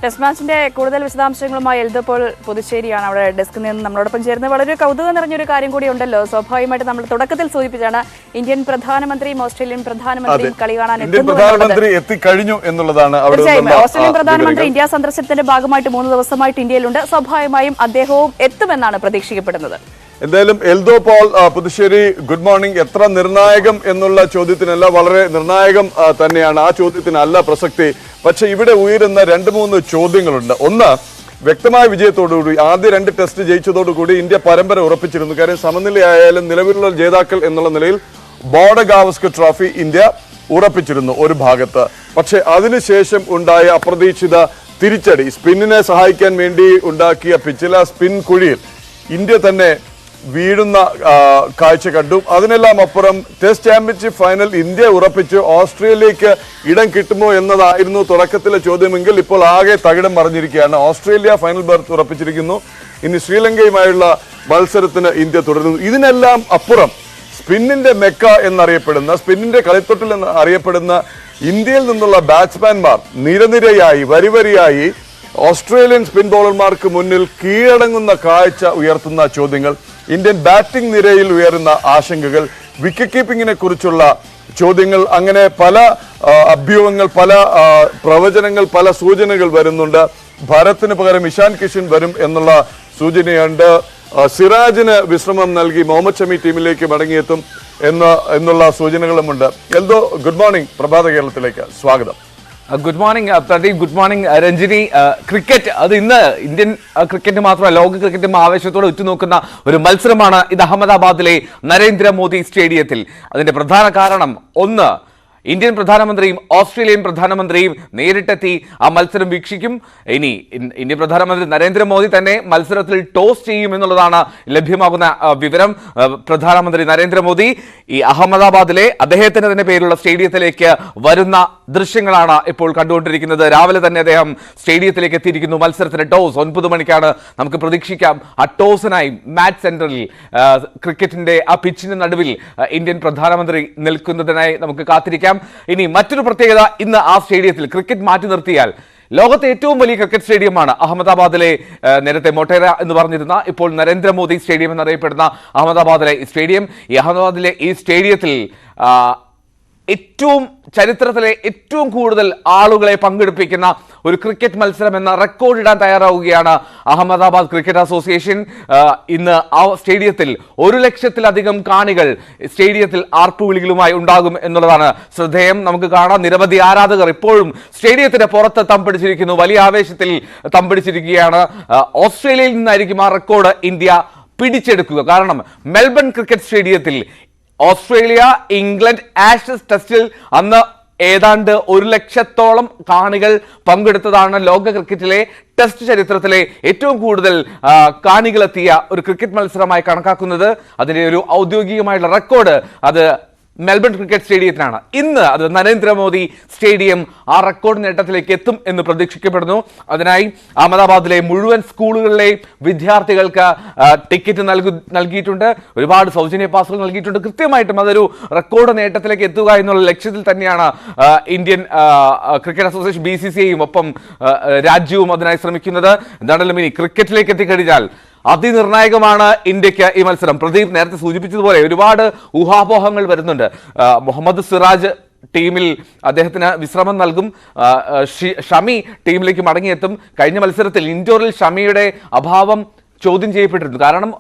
Test മാച്ചിന്റെ കൂടുതൽ വിശദാംശങ്ങളുമായി എൽദപ്പോൾ പുതുശ്ശേരിയാണ് അവിടെ ഡെസ്കിൽ നിന്ന് നമ്മളോടൊപ്പം ചേരുന്നത്. വളരെ കൗതുകം നിറഞ്ഞൊരു കാര്യം കൂടി ഉണ്ടല്ലോ. സ്വാഭാവികമായിട്ട് നമ്മൾ തുടക്കത്തിൽ സൂചിപ്പിച്ചാണ് ഇന്ത്യൻ പ്രധാനമന്ത്രിയും ഓസ്ട്രേലിയൻ പ്രധാനമന്ത്രിയും കളി കാണാൻ എത്തിക്കഴിഞ്ഞു എന്നുള്ളതാണ്. ഓസ്ട്രേലിയൻ പ്രധാനമന്ത്രി ഇന്ത്യ സന്ദർശനത്തിന്റെ ഭാഗമായിട്ട് 3 ദിവസമായിട്ട് ഇന്ത്യയിലുണ്ട്. സ്വാഭാവികമായും അദ്ദേഹവും എത്തുമെന്നാണ് പ്രതീക്ഷിക്കപ്പെടുന്നത്. എന്തായാലും എൽദോ പോൾ പുതുശ്ശേരി, ഗുഡ് മോർണിംഗ്. എത്ര നിർണായകം എന്നുള്ള ചോദ്യത്തിനല്ല, വളരെ നിർണായകം തന്നെയാണ്. ആ ചോദ്യത്തിനല്ല പ്രസക്തി. പക്ഷെ ഇവിടെ ഉയരുന്ന 2-3 ചോദ്യങ്ങളുണ്ട്. ഒന്ന്, വ്യക്തമായ വിജയത്തോടുകൂടി ആദ്യ 2 ടെസ്റ്റ് ജയിച്ചതോടുകൂടി ഇന്ത്യ പരമ്പര ഉറപ്പിച്ചിരുന്നു. കാര്യം സമനിലയായാലും നിലവിലുള്ള ജേതാക്കൾ എന്നുള്ള നിലയിൽ ബോർഡർ ഗാവസ്കർ ട്രോഫി ഇന്ത്യ ഉറപ്പിച്ചിരുന്നു ഒരു ഭാഗത്ത്. പക്ഷെ അതിനുശേഷം ഉണ്ടായ അപ്രതീക്ഷിത തിരിച്ചടി, സ്പിന്നിനെ സഹായിക്കാൻ വേണ്ടി ഉണ്ടാക്കിയ പിച്ചിലെ സ്പിൻ കുഴിയിൽ ഇന്ത്യ തന്നെ വീഴുന്ന കാഴ്ച കണ്ടു. അതിനെല്ലാം അപ്പുറം ടെസ്റ്റ് ചാമ്പ്യൻഷിപ്പ് ഫൈനൽ ഇന്ത്യ ഉറപ്പിച്ച് ഓസ്ട്രേലിയക്ക് ഇടം കിട്ടുമോ എന്നതായിരുന്നു തുടക്കത്തിലെ ചോദ്യമെങ്കിൽ ഇപ്പോൾ ആകെ തകിടം മറിഞ്ഞിരിക്കുകയാണ്. ഓസ്ട്രേലിയ ഫൈനൽ ബർത്ത് ഉറപ്പിച്ചിരിക്കുന്നു. ഇനി ശ്രീലങ്കയുമായുള്ള മത്സരത്തിന് ഇന്ത്യ തുടരുന്നു. ഇതിനെല്ലാം അപ്പുറം സ്പിന്നിന്റെ മെക്ക എന്നറിയപ്പെടുന്ന, സ്പിന്നിന്റെ കളിത്തൊട്ടിൽ എന്ന് അറിയപ്പെടുന്ന ഇന്ത്യയിൽ നിന്നുള്ള ബാറ്റ്സ്മാൻമാർ നിരനിരയായി വരിവരിയായി ഓസ്ട്രേലിയൻ സ്പിൻ ബോളർമാർക്ക് മുന്നിൽ കീഴടങ്ങുന്ന കാഴ്ച ഉയർത്തുന്ന ചോദ്യങ്ങൾ, ഇന്ത്യൻ ബാറ്റിംഗ് നിരയിൽ ഉയരുന്ന ആശങ്കകൾ, വിക്കറ്റ് കീപ്പിങ്ങിനെ കുറിച്ചുള്ള ചോദ്യങ്ങൾ, അങ്ങനെ പല അഭ്യൂഹങ്ങൾ, പല പ്രവചനങ്ങൾ, പല സൂചനകൾ വരുന്നുണ്ട്. ഭരത്തിന് പകരം ഇഷാൻ കിഷൻ വരും എന്നുള്ള സൂചനയുണ്ട്. സിറാജിന് വിശ്രമം നൽകി മുഹമ്മദ് ഷമി ടീമിലേക്ക് മടങ്ങിയെത്തും എന്നുള്ള സൂചനകളുമുണ്ട്. Eldho, good morning. പ്രഭാത കേരളത്തിലേക്ക് സ്വാഗതം. Good morning Pradeep, good morning Ranjini. Cricket അത് ഇന്ന് ഇന്ത്യൻ ക്രിക്കറ്റ് മാത്രമല്ല ലോക ക്രിക്കറ്റും ആവേശത്തോടെ ഉറ്റുനോക്കുന്ന ഒരു മത്സരമാണ് ഇത് അഹമ്മദാബാദിലെ നരേന്ദ്രമോദി സ്റ്റേഡിയത്തിൽ. അതിന്റെ പ്രധാന കാരണം, ഒന്ന്, ഇന്ത്യൻ പ്രധാനമന്ത്രിയും ഓസ്ട്രേലിയൻ പ്രധാനമന്ത്രിയും നേരിട്ടെത്തി ആ മത്സരം വീക്ഷിക്കും. ഇനി ഇന്ത്യൻ പ്രധാനമന്ത്രി നരേന്ദ്രമോദി തന്നെ മത്സരത്തിൽ ടോസ് ചെയ്യും എന്നുള്ളതാണ് ലഭ്യമാകുന്ന വിവരം. പ്രധാനമന്ത്രി നരേന്ദ്രമോദി ഈ അഹമ്മദാബാദിലെ അദ്ദേഹത്തിന്റെ തന്നെ പേരുള്ള സ്റ്റേഡിയത്തിലേക്ക് വരുന്ന ദൃശ്യങ്ങളാണ് ഇപ്പോൾ കണ്ടുകൊണ്ടിരിക്കുന്നത്. രാവിലെ തന്നെ അദ്ദേഹം സ്റ്റേഡിയത്തിലേക്ക് എത്തിയിരിക്കുന്നു. മത്സരത്തിന് ടോസ് 9 മണിക്കാണ് നമുക്ക് പ്രതീക്ഷിക്കാം. ആ ടോസിനായി മാച്ച് സെന്ററിൽ ക്രിക്കറ്റിന്റെ ആ പിച്ചിന് നടുവിൽ ഇന്ത്യൻ പ്രധാനമന്ത്രി നിൽക്കുന്നതിനായി നമുക്ക് കാത്തിരിക്കാം. ഇനി മറ്റൊരു പ്രത്യേകത, ഇന്ന് ആ സ്റ്റേഡിയത്തിൽ ക്രിക്കറ്റ് മാറ്റി നിർത്തിയാൽ ലോകത്തെ ഏറ്റവും വലിയ ക്രിക്കറ്റ് സ്റ്റേഡിയമാണ് അഹമ്മദാബാദിലെ, നേരത്തെ മൊട്ടേര എന്ന് പറഞ്ഞിരുന്ന ഇപ്പോൾ നരേന്ദ്രമോദി സ്റ്റേഡിയം എന്നറിയപ്പെടുന്ന അഹമ്മദാബാദിലെ സ്റ്റേഡിയം. ഈ അഹമ്മദാബാദിലെ ഈ സ്റ്റേഡിയത്തിൽ ചരിത്രത്തിലെ ഏറ്റവും കൂടുതൽ ആളുകളെ പങ്കെടുപ്പിക്കുന്ന ഒരു ക്രിക്കറ്റ് മത്സരം എന്ന റെക്കോർഡ് ഇടാൻ തയ്യാറാവുകയാണ് അഹമ്മദാബാദ് ക്രിക്കറ്റ് അസോസിയേഷൻ. ഇന്ന് ആ സ്റ്റേഡിയത്തിൽ 1 ലക്ഷത്തിലധികം കാണികൾ സ്റ്റേഡിയത്തിൽ ആർപ്പുവിളികളുമായി ഉണ്ടാകും എന്നുള്ളതാണ് ശ്രദ്ധേയം. നമുക്ക് കാണാം, നിരവധി ആരാധകർ ഇപ്പോഴും സ്റ്റേഡിയത്തിന്റെ പുറത്ത് തമ്പടിച്ചിരിക്കുന്നു, വലിയ ആവേശത്തിൽ തമ്പടിച്ചിരിക്കുകയാണ്. ഓസ്ട്രേലിയയിൽ നിന്നായിരിക്കും ആ റെക്കോർഡ് ഇന്ത്യ പിടിച്ചെടുക്കുക. കാരണം മെൽബൺ ക്രിക്കറ്റ് സ്റ്റേഡിയത്തിൽ ഓസ്ട്രേലിയ ഇംഗ്ലണ്ട് ആഷസ് ടെസ്റ്റിൽ അന്ന് ഏതാണ്ട് 1 ലക്ഷത്തോളം കാണികൾ പങ്കെടുത്തതാണ് ലോക ക്രിക്കറ്റിലെ ടെസ്റ്റ് ചരിത്രത്തിലെ ഏറ്റവും കൂടുതൽ കാണികളെത്തിയ ഒരു ക്രിക്കറ്റ് മത്സരമായി കണക്കാക്കുന്നത്. അതിന്റെ ഒരു ഔദ്യോഗികമായിട്ടുള്ള റെക്കോർഡ് അത് മെൽബൺ ക്രിക്കറ്റ് സ്റ്റേഡിയത്തിനാണ്. ഇന്ന് അത് നരേന്ദ്രമോദി സ്റ്റേഡിയം ആ റെക്കോർഡ് നേട്ടത്തിലേക്ക് എത്തും എന്ന് പ്രതീക്ഷിക്കപ്പെടുന്നു. അതിനായി അഹമ്മദാബാദിലെ മുഴുവൻ സ്കൂളുകളിലെയും വിദ്യാർത്ഥികൾക്ക് ടിക്കറ്റ് നൽകിയിട്ടുണ്ട്. ഒരുപാട് സൗജന്യ പാസുകൾ നൽകിയിട്ടുണ്ട്. കൃത്യമായിട്ടും അതൊരു റെക്കോർഡ് നേട്ടത്തിലേക്ക് എത്തുക എന്നുള്ള ലക്ഷ്യത്തിൽ തന്നെയാണ് ഇന്ത്യൻ ക്രിക്കറ്റ് അസോസിയേഷൻ BCCIയും ഒപ്പം രാജ്യവും അതിനായി ശ്രമിക്കുന്നത്. എന്താണെങ്കിലും ഇനി ക്രിക്കറ്റിലേക്ക് എത്തിക്കഴിഞ്ഞാൽ അതിനിർണായകമാണ് ഇന്ത്യക്ക് ഈ മത്സരം. പ്രദീപ് നേരത്തെ സൂചിപ്പിച്ചതുപോലെ ഒരുപാട് ഊഹാപോഹങ്ങൾ വരുന്നുണ്ട്. മുഹമ്മദ് സിറാജ് ടീമിൽ അദ്ദേഹത്തിന് വിശ്രമം നൽകും. ഷമി ടീമിലേക്ക് മടങ്ങിയെത്തും. കഴിഞ്ഞ മത്സരത്തിൽ ഇൻഡോറിൽ ഷമിയുടെ അഭാവം ചോദ്യം ചെയ്യപ്പെട്ടിരുന്നു. കാരണം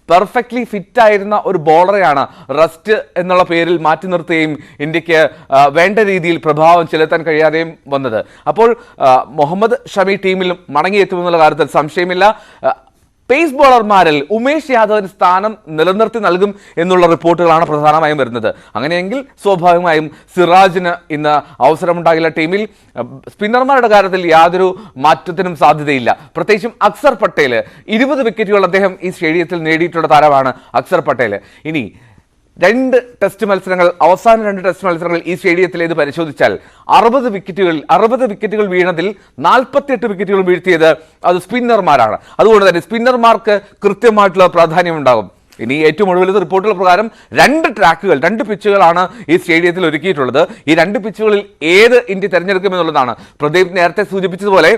പെർഫെക്റ്റ്ലി ഫിറ്റായിരുന്ന ഒരു ബോളറെയാണ് റസ്റ്റ് എന്നുള്ള പേരിൽ മാറ്റി നിർത്തുകയും ഇന്ത്യക്ക് വേണ്ട രീതിയിൽ പ്രഭാവം ചെലുത്താൻ കഴിയാതെയും വന്നത്. അപ്പോൾ മുഹമ്മദ് ഷമി ടീമിൽ മടങ്ങിയെത്തുമെന്നുള്ള കാര്യത്തിൽ സംശയമില്ല. പേസ് ബോളർമാരിൽ ഉമേഷ് യാദവിന് സ്ഥാനം നിലനിർത്തി നൽകും എന്നുള്ള റിപ്പോർട്ടുകളാണ് പ്രധാനമായും വരുന്നത്. അങ്ങനെയെങ്കിൽ സ്വാഭാവികമായും സിറാജിന് ഇന്ന് അവസരമുണ്ടാകില്ല ടീമിൽ. സ്പിന്നർമാരുടെ കാര്യത്തിൽ യാതൊരു മാറ്റത്തിനും സാധ്യതയില്ല. പ്രത്യേകിച്ചും അക്സർ പട്ടേൽ 20 വിക്കറ്റുകൾ അദ്ദേഹം ഈ സ്റ്റേഡിയത്തിൽ നേടിയിട്ടുള്ള താരമാണ് അക്സർ പട്ടേൽ. ഇനി 2 ടെസ്റ്റ് മത്സരങ്ങൾ, അവസാന 2 ടെസ്റ്റ് മത്സരങ്ങൾ ഈ സ്റ്റേഡിയത്തിലേത് പരിശോധിച്ചാൽ 60 വിക്കറ്റുകൾ വീണതിൽ 48 വിക്കറ്റുകൾ വീഴ്ത്തിയത് അത് സ്പിന്നർമാരാണ്. അതുകൊണ്ട് തന്നെ സ്പിന്നർമാർക്ക് കൃത്യമായിട്ടുള്ള പ്രാധാന്യമുണ്ടാകും. ഇനി ഏറ്റവും ഒടുവിലത്തെ റിപ്പോർട്ടുകൾ പ്രകാരം 2 പിച്ചുകളാണ് ഈ സ്റ്റേഡിയത്തിൽ ഒരുക്കിയിട്ടുള്ളത്. ഈ 2 പിച്ചുകളിൽ ഏത് ഇന്ത്യ തെരഞ്ഞെടുക്കുമെന്നുള്ളതാണ്. പ്രദീപ് നേരത്തെ സൂചിപ്പിച്ചതുപോലെ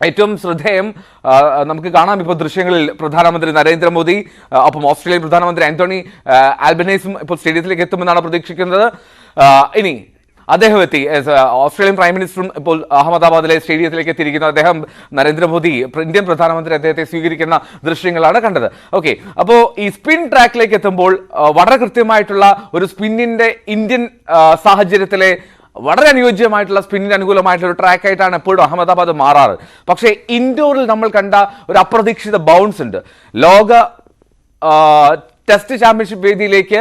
ഏറ്റവും ശ്രദ്ധേയം നമുക്ക് കാണാം ഇപ്പോൾ ദൃശ്യങ്ങളിൽ പ്രധാനമന്ത്രി നരേന്ദ്രമോദി ഒപ്പം ഓസ്ട്രേലിയൻ പ്രധാനമന്ത്രി ആന്റണി ആൽബനീസും ഇപ്പോൾ സ്റ്റേഡിയത്തിലേക്ക് എത്തുമെന്നാണ് പ്രതീക്ഷിക്കുന്നത്. ഇനി അദ്ദേഹം എത്തി. ഓസ്ട്രേലിയൻ പ്രൈം മിനിസ്റ്ററും ഇപ്പോൾ അഹമ്മദാബാദിലെ സ്റ്റേഡിയത്തിലേക്ക് എത്തിയിരിക്കുന്നു. അദ്ദേഹം നരേന്ദ്രമോദി ഇന്ത്യൻ പ്രധാനമന്ത്രി അദ്ദേഹത്തെ സ്വീകരിക്കുന്ന ദൃശ്യങ്ങളാണ് കണ്ടത്. ഓക്കെ, അപ്പോൾ ഈ സ്പിൻ ട്രാക്കിലേക്ക് എത്തുമ്പോൾ വളരെ കൃത്യമായിട്ടുള്ള ഒരു സ്പിന്നിന്റെ ഇന്ത്യൻ സാഹചര്യത്തിലെ വളരെ അനുയോജ്യമായിട്ടുള്ള സ്പിന്നിന് അനുകൂലമായിട്ടുള്ള ഒരു ട്രാക്കായിട്ടാണ് എപ്പോഴും അഹമ്മദാബാദ് മാറാറ്. പക്ഷേ ഇൻഡോറിൽ നമ്മൾ കണ്ട ഒരു അപ്രതീക്ഷിത ബൗൺസ് ഉണ്ട്. ലോക ടെസ്റ്റ് ചാമ്പ്യൻഷിപ്പ് വേദിയിലേക്ക്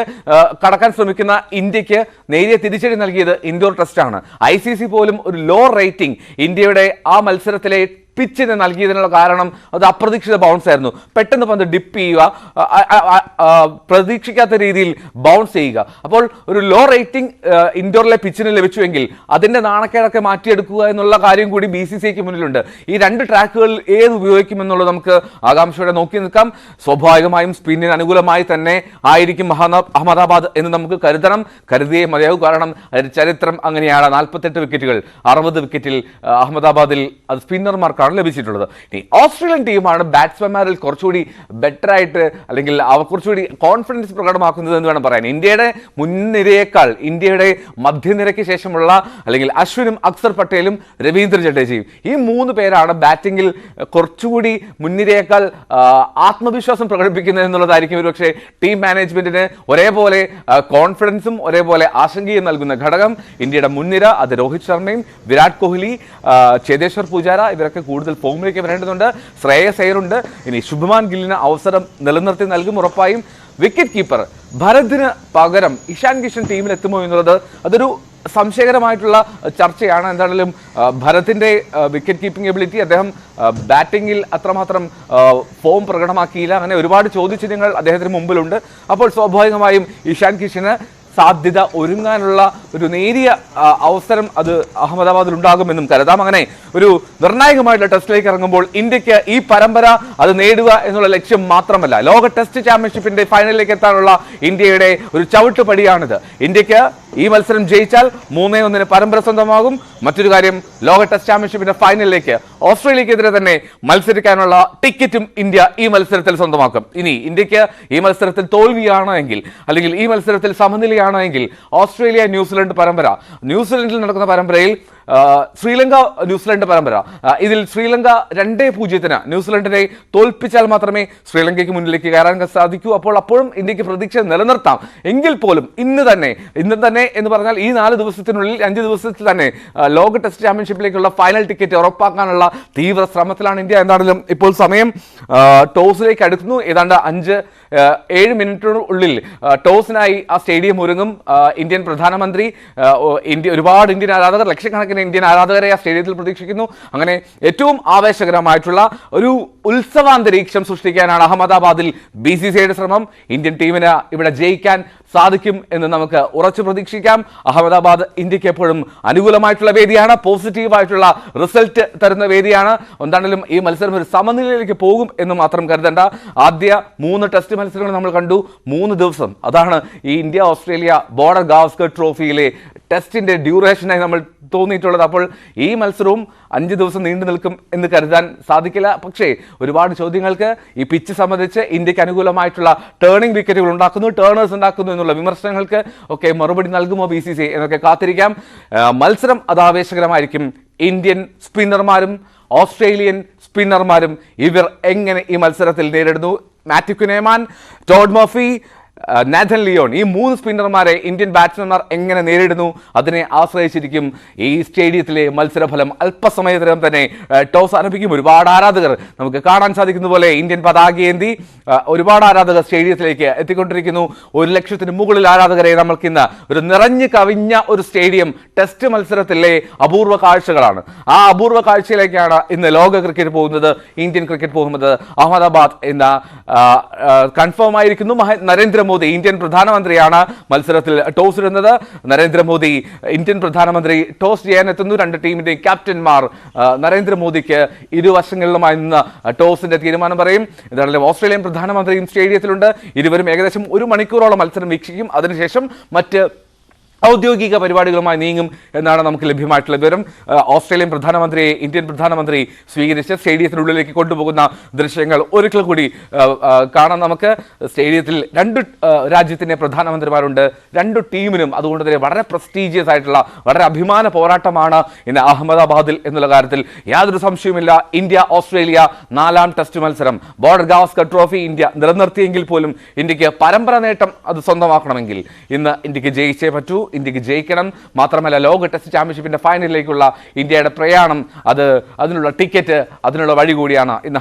കടക്കാൻ ശ്രമിക്കുന്ന ഇന്ത്യക്ക് നേരിയ തിരിച്ചടി നൽകിയത് ഇൻഡോർ ടെസ്റ്റാണ്. ICC പോലും ഒരു ലോ റേറ്റിംഗ് ഇന്ത്യയുടെ ആ മത്സരത്തിലെ പിച്ചിന് നൽകിയതിനുള്ള കാരണം അത് അപ്രതീക്ഷിത ബൗൺസ് ആയിരുന്നു. പെട്ടെന്ന് പന്ത് ഡിപ്പ് ചെയ്യുക, പ്രതീക്ഷിക്കാത്ത രീതിയിൽ ബൗൺസ് ചെയ്യുക. അപ്പോൾ ഒരു ലോ റേറ്റിംഗ് ഇൻഡോറിലെ പിച്ചിന് ലഭിച്ചുവെങ്കിൽ അതിന്റെ നാണക്കേടൊക്കെ മാറ്റിയെടുക്കുക എന്നുള്ള കാര്യം കൂടി BCCIക്ക് മുന്നിലുണ്ട്. ഈ രണ്ട് ട്രാക്കുകളിൽ ഏത് ഉപയോഗിക്കുമെന്നുള്ളത് നമുക്ക് ആകാംക്ഷയോടെ നോക്കി നിൽക്കാം. സ്വാഭാവികമായും സ്പിന്നിന് അനുകൂലമായി തന്നെ ആയിരിക്കും അഹമ്മദാബാദ് എന്ന് നമുക്ക് കരുതിയേ മതിയാകും. കാരണം ചരിത്രം അങ്ങനെയാണ്. 48 വിക്കറ്റുകൾ 60 വിക്കറ്റിൽ അഹമ്മദാബാദിൽ അത് സ്പിന്നർമാർക്ക് ലഭിച്ചിട്ടുള്ളത്. ഇനി ഓസ്ട്രേലിയൻ ടീമാണ് ബാറ്റ്സ്മാൻമാരിൽ കുറച്ചുകൂടി ബെറ്റർ ആയിട്ട് അല്ലെങ്കിൽ അവർ കുറച്ചുകൂടി കോൺഫിഡൻസ് പ്രകടമാക്കുന്നത് എന്ന് വേണം പറയാൻ. ഇന്ത്യയുടെ മുൻനിരയേക്കാൾ ഇന്ത്യയുടെ മധ്യനിരയ്ക്ക് ശേഷമുള്ള അല്ലെങ്കിൽ അശ്വിനും അക്സർ പട്ടേലും രവീന്ദ്ര ജഡേജയും ഈ 3 പേരാണ് ബാറ്റിംഗിൽ കുറച്ചുകൂടി മുൻനിരയേക്കാൾ ആത്മവിശ്വാസം പ്രകടിപ്പിക്കുന്നത് എന്നുള്ളതായിരിക്കും ഒരുപക്ഷെ ടീം മാനേജ്മെന്റിന് ഒരേപോലെ കോൺഫിഡൻസും ഒരേപോലെ ആശങ്കയും നൽകുന്ന ഘടകം. ഇന്ത്യയുടെ മുൻനിര അത് രോഹിത് ശർമ്മയും വിരാട് കോഹ്ലി, ചേതേശ്വർ പൂജാര ഇവരൊക്കെ കൂടുതൽ ഫോമിലേക്ക് വരേണ്ടതുണ്ട്. ശ്രേയസ് അയ്യറുണ്ട്. ഇനി ശുഭ്മാൻ ഗില്ലിന് അവസരം നിലനിർത്തി നൽകും ഉറപ്പായും. വിക്കറ്റ് കീപ്പർ ഭരതിന് പകരം ഇഷാൻ കിഷൻ ടീമിൽ എത്തുമോ എന്നുള്ളത് അതൊരു സംശയകരമായിട്ടുള്ള ചർച്ചയാണ്. എന്താണെങ്കിലും ഭരതിന്റെ വിക്കറ്റ് കീപ്പിംഗ് എബിലിറ്റി, അദ്ദേഹം ബാറ്റിംഗിൽ അത്രമാത്രം ഫോം പ്രകടമാക്കിയില്ല. അങ്ങനെ ഒരുപാട് ചോദ്യചിഹ്നങ്ങൾ അദ്ദേഹത്തിന് മുമ്പിലുണ്ട്. അപ്പോൾ സ്വാഭാവികമായും ഇഷാൻ കിഷന് സാധ്യത ഒരുങ്ങാനുള്ള ഒരു നേരിയ അവസരം അത് അഹമ്മദാബാദിൽ ഉണ്ടാകുമെന്നും കരുതാം. അങ്ങനെ ഒരു നിർണായകമായിട്ടുള്ള ടെസ്റ്റിലേക്ക് ഇറങ്ങുമ്പോൾ ഇന്ത്യക്ക് ഈ പരമ്പര അത് നേടുക എന്നുള്ള ലക്ഷ്യം മാത്രമല്ല, ലോക ടെസ്റ്റ് ചാമ്പ്യൻഷിപ്പിന്റെ ഫൈനലിലേക്ക് എത്താനുള്ള ഇന്ത്യയുടെ ഒരു ചവിട്ടുപടിയാണിത്. ഇന്ത്യക്ക് ഈ മത്സരം ജയിച്ചാൽ 3-1 പരമ്പര സ്വന്തമാകും. മറ്റൊരു കാര്യം, ലോക ടെസ്റ്റ് ചാമ്പ്യൻഷിപ്പിന്റെ ഫൈനലിലേക്ക് ഓസ്ട്രേലിയക്കെതിരെ തന്നെ മത്സരിക്കാനുള്ള ടിക്കറ്റും ഇന്ത്യ ഈ മത്സരത്തിൽ സ്വന്തമാക്കും. ഇനി ഇന്ത്യക്ക് ഈ മത്സരത്തിൽ തോൽവിയാണോ എങ്കിൽ അല്ലെങ്കിൽ ഈ മത്സരത്തിൽ സമനിലയാണോ എങ്കിൽ ഓസ്ട്രേലിയ ന്യൂസിലൻഡ് പരമ്പര, ന്യൂസിലൻഡിൽ നടക്കുന്ന പരമ്പരയിൽ ശ്രീലങ്ക ന്യൂസിലൻഡ് പരമ്പര, ഇതിൽ ശ്രീലങ്ക 2-0 ന്യൂസിലൻഡിനെ തോൽപ്പിച്ചാൽ മാത്രമേ ശ്രീലങ്കയ്ക്ക് മുന്നിലേക്ക് കയറാൻ സാധിക്കൂ. അപ്പോഴും ഇന്ത്യക്ക് പ്രതീക്ഷ നിലനിർത്താം. എങ്കിൽ പോലും ഇന്ന് തന്നെ എന്ന് പറഞ്ഞാൽ ഈ 4 ദിവസത്തിനുള്ളിൽ 5 ദിവസത്തിൽ തന്നെ ലോക ടെസ്റ്റ് ചാമ്പ്യൻഷിപ്പിലേക്കുള്ള ഫൈനൽ ടിക്കറ്റ് ഉറപ്പാക്കാനുള്ള തീവ്ര ശ്രമത്തിലാണ് ഇന്ത്യ. എന്താണെങ്കിലും ഇപ്പോൾ സമയം ടോസിലേക്ക് അടുക്കുന്നു. ഏതാണ്ട് 5-7 മിനിറ്റിനുള്ളിൽ ടോസിനായി ആ സ്റ്റേഡിയം ഒരുങ്ങും. ഇന്ത്യൻ പ്രധാനമന്ത്രി, ഒരുപാട് ഇന്ത്യൻ ആരാധകർ, ലക്ഷക്കണക്കിന് ഇന്ത്യൻ ആരാധകരെ ആ സ്റ്റേഡിയത്തിൽ പ്രതീക്ഷിക്കുന്നു. അങ്ങനെ ഏറ്റവും ആവേശകരമായിട്ടുള്ള ഒരു ഉത്സവാന്തരീക്ഷം സൃഷ്ടിക്കാനാണ് അഹമ്മദാബാദിൽ BCCIയുടെ ശ്രമം. ഇന്ത്യൻ ടീമിന് ഇവിടെ ജയിക്കാൻ സാധിക്കും എന്ന് നമുക്ക് ഉറച്ചു പ്രതീക്ഷിക്കാം. അഹമ്മദാബാദ് ഇന്ത്യക്ക് എപ്പോഴും അനുകൂലമായിട്ടുള്ള വേദിയാണ്, പോസിറ്റീവായിട്ടുള്ള റിസൾട്ട് തരുന്ന വേദിയാണ്. എന്താണെങ്കിലും ഈ മത്സരം ഒരു സമനിലയിലേക്ക് പോകും എന്ന് മാത്രം കരുതണ്ട. ആദ്യ 3 ടെസ്റ്റ് മത്സരങ്ങൾ നമ്മൾ കണ്ടു, 3 ദിവസം. അതാണ് ഈ ഇന്ത്യ ഓസ്ട്രേലിയ ബോർഡർ ഗാവസ്കർ ട്രോഫിയിലെ ടെസ്റ്റിന്റെ ഡ്യൂറേഷനായി നമ്മൾ തോന്നിയിട്ടുള്ളത്. അപ്പോൾ ഈ മത്സരവും 5 ദിവസം നീണ്ടു നിൽക്കും എന്ന് കരുതാൻ സാധിക്കില്ല. പക്ഷേ ഒരുപാട് ചോദ്യങ്ങൾക്ക് ഈ പിച്ച് സംബന്ധിച്ച് ഇന്ത്യക്ക് അനുകൂലമായിട്ടുള്ള ടേണിംഗ് വിക്കറ്റുകൾ ഉണ്ടാക്കുന്നു, ടേണേഴ്സ് ഉണ്ടാക്കുന്നു എന്നുള്ള വിമർശനങ്ങൾക്ക് ഒക്കെ മറുപടി നൽകുമോ BCCI എന്നൊക്കെ കാത്തിരിക്കാം. മത്സരം അത് ആവേശകരമായിരിക്കും. ഇന്ത്യൻ സ്പിന്നർമാരും ഓസ്ട്രേലിയൻ സ്പിന്നർമാരും ഇവർ എങ്ങനെ ഈ മത്സരത്തിൽ നേരിടുന്നു? മാത്യു കുനേമാൻ, ടോഡ് മർഫി, നാഥൻ ലിയോൺ, ഈ 3 സ്പിന്നർമാരെ ഇന്ത്യൻ ബാറ്റ്സ്മാൻമാർ എങ്ങനെ നേരിടുന്നു അതിനെ ആശ്രയിച്ചിരിക്കും ഈ സ്റ്റേഡിയത്തിലെ മത്സരഫലം. അല്പസമയത്തിനകം തന്നെ ടോസ് ആരംഭിക്കും. ഒരുപാട് ആരാധകർ നമുക്ക് കാണാൻ സാധിക്കുന്ന പോലെ ഇന്ത്യൻ പതാകയേന്തി ഒരുപാട് ആരാധകർ സ്റ്റേഡിയത്തിലേക്ക് എത്തിക്കൊണ്ടിരിക്കുന്നു. 1 ലക്ഷത്തിന് മുകളിൽ ആരാധകരെ നമ്മൾക്കിന്ന് ഒരു നിറഞ്ഞു കവിഞ്ഞ ഒരു സ്റ്റേഡിയം ടെസ്റ്റ് മത്സരത്തിലെ അപൂർവ കാഴ്ചകളാണ്. ആ അപൂർവ കാഴ്ചയിലേക്കാണ് ഇന്ന് ലോക ക്രിക്കറ്റ് പോകുന്നത്, ഇന്ത്യൻ ക്രിക്കറ്റ് പോകുന്നത്. അഹമ്മദാബാദ് എന്ന കൺഫേം ആയിരിക്കുന്നു. നരേന്ദ്രമോദി ഇന്ത്യൻ പ്രധാനമന്ത്രിയാണ് മത്സരത്തിൽ ടോസ് ഇടുന്നത്. നരേന്ദ്രമോദി ഇന്ത്യൻ പ്രധാനമന്ത്രി ടോസ് ചെയ്യാൻ എത്തുന്നു. 2 ടീമിന്റെ ക്യാപ്റ്റന്മാർ നരേന്ദ്രമോദിക്ക് ഇരുവശങ്ങളിലുമായി നിന്ന് ടോസിന്റെ തീരുമാനം പറയും. എന്തായാലും ഓസ്ട്രേലിയൻ പ്രധാനമന്ത്രിയും സ്റ്റേഡിയത്തിലുണ്ട്. ഇരുവരും ഏകദേശം 1 മണിക്കൂറോളം മത്സരം വീക്ഷിക്കും. അതിനുശേഷം മറ്റ് ഔദ്യോഗിക പരിപാടികളുമായി നീങ്ങും എന്നാണ് നമുക്ക് ലഭ്യമായിട്ടുള്ള വിവരം. ഓസ്ട്രേലിയൻ പ്രധാനമന്ത്രിയെ ഇന്ത്യൻ പ്രധാനമന്ത്രി സ്വീകരിച്ച് സ്റ്റേഡിയത്തിനുള്ളിലേക്ക് കൊണ്ടുപോകുന്ന ദൃശ്യങ്ങൾ ഒരിക്കൽ കൂടി കാണാം. നമുക്ക് സ്റ്റേഡിയത്തിൽ രണ്ട് രാജ്യത്തിന്റെ പ്രധാനമന്ത്രിമാരുണ്ട്, രണ്ട് ടീമിനും. അതുകൊണ്ട് തന്നെ വളരെ പ്രസ്റ്റീജിയസ് ആയിട്ടുള്ള വളരെ അഭിമാന പോരാട്ടമാണ് ഇന്ന് അഹമ്മദാബാദിൽ എന്നുള്ള കാര്യത്തിൽ യാതൊരു സംശയവുമില്ല. ഇന്ത്യ ഓസ്ട്രേലിയ 4ാം ടെസ്റ്റ് മത്സരം ബോർഡർ ഗാവസ്കർ ട്രോഫി ഇന്ത്യ നിലനിർത്തിയെങ്കിൽ പോലും ഇന്ത്യക്ക് പരമ്പര നേട്ടം അത് സ്വന്തമാക്കണമെങ്കിൽ ഇന്ന് ഇന്ത്യക്ക് ജയിച്ചേ പറ്റൂ. ഇന്ത്യക്ക് ജയിക്കണം. മാത്രമല്ല ലോക ടെസ്റ്റ് ചാമ്പ്യൻഷിപ്പിന്റെ ഫൈനലിലേക്കുള്ള ഇന്ത്യയുടെ പ്രയാണം അതിനുള്ള ടിക്കറ്റ്, അതിനുള്ള വഴി കൂടിയാണ് ഇന്ന്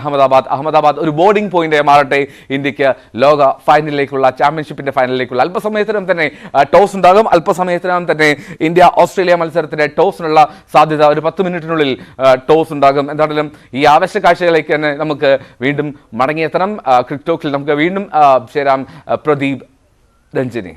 അഹമ്മദാബാദ് ഒരു ബോർഡിംഗ് പോയിന്റായി മാറട്ടെ ഇന്ത്യക്ക് ലോക ഫൈനലിലേക്കുള്ള ചാമ്പ്യൻഷിപ്പിന്റെ ഫൈനലിലേക്കുള്ള. അല്പസമയത്തിനും തന്നെ ടോസ് ഉണ്ടാകും. അല്പസമയത്തിനും തന്നെ ഇന്ത്യ ഓസ്ട്രേലിയ മത്സരത്തിന്റെ ടോസിനുള്ള സാധ്യത ഒരു 10 മിനിറ്റിനുള്ളിൽ ടോസ് ഉണ്ടാകും. എന്തായാലും ഈ ആവശ്യ കാഴ്ചകളിലേക്ക് തന്നെ നമുക്ക് വീണ്ടും മടങ്ങിയെത്തണം. ക്രിക്കറ്റ് ടോക്കിൽ നമുക്ക് വീണ്ടും ചേരാം. പ്രദീപ്, രഞ്ജിനി.